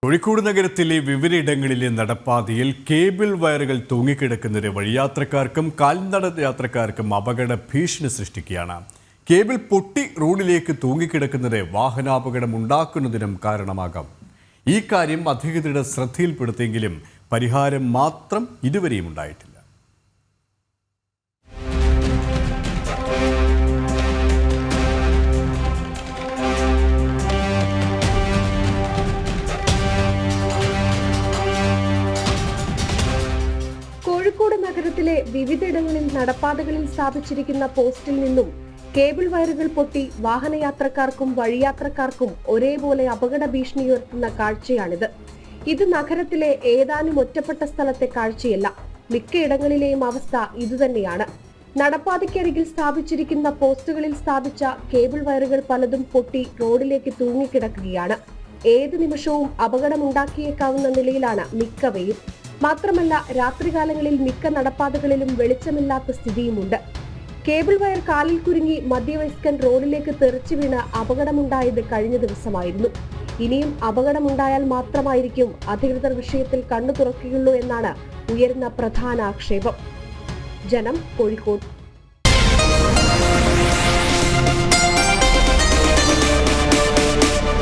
കോഴിക്കോട് നഗരത്തിലെ വിവിധയിടങ്ങളിലെ നടപ്പാതയിൽ കേബിൾ വയറുകൾ തൂങ്ങിക്കിടക്കുന്നത് വഴിയാത്രക്കാർക്കും കാൽനട യാത്രക്കാർക്കും അപകട ഭീഷണി സൃഷ്ടിക്കുകയാണ്. കേബിൾ പൊട്ടി റോഡിലേക്ക് തൂങ്ങിക്കിടക്കുന്നത് വാഹനാപകടം ഉണ്ടാക്കുന്നതിനും കാരണമാകാം. ഈ കാര്യം അധികൃതരുടെ ശ്രദ്ധയിൽപ്പെടുത്തിയെങ്കിലും പരിഹാരം മാത്രം ഇതുവരെയും ഉണ്ടായിട്ടില്ല. കോഴിക്കോട് നഗരത്തിലെ വിവിധയിടങ്ങളിൽ നടപ്പാതകളിൽ സ്ഥാപിച്ചിരിക്കുന്ന പോസ്റ്റിൽ നിന്നും കേബിൾ വയറുകൾ പൊട്ടി വാഹനയാത്രക്കാർക്കും വഴിയാത്രക്കാർക്കും ഒരേപോലെ അപകട ഭീഷണി ഉയർത്തുന്ന കാഴ്ചയാണിത്. ഇത് നഗരത്തിലെ ഏതാനും ഒറ്റപ്പെട്ട സ്ഥലത്തെ കാഴ്ചയല്ല, മിക്കയിടങ്ങളിലെയും അവസ്ഥ ഇതുതന്നെയാണ്. നടപ്പാതയ്ക്കരികിൽ സ്ഥാപിച്ചിരിക്കുന്ന പോസ്റ്റുകളിൽ സ്ഥാപിച്ച കേബിൾ വയറുകൾ പലതും പൊട്ടി റോഡിലേക്ക് തൂങ്ങിക്കിടക്കുകയാണ്. ഏത് നിമിഷവും അപകടമുണ്ടാക്കിയേക്കാവുന്ന നിലയിലാണ് മിക്കവയും. മാത്രമല്ല, രാത്രികാലങ്ങളിൽ മിക്ക നടപ്പാതകളിലും വെളിച്ചമില്ലാത്ത സ്ഥിതിയുമുണ്ട്. കേബിൾ വയർ കാലിൽ കുരുങ്ങി മധ്യവയസ്കൻ റോഡിലേക്ക് തെറിച്ചു വീണ് അപകടമുണ്ടായത് കഴിഞ്ഞ ദിവസമായിരുന്നു. ഇനിയും അപകടമുണ്ടായാൽ മാത്രമായിരിക്കും അധികൃതർ വിഷയത്തിൽ കണ്ണു തുറക്കുകയുള്ളൂ എന്നാണ് ഉയരുന്ന പ്രധാന ആക്ഷേപം. ജനം, കോഴിക്കോട്.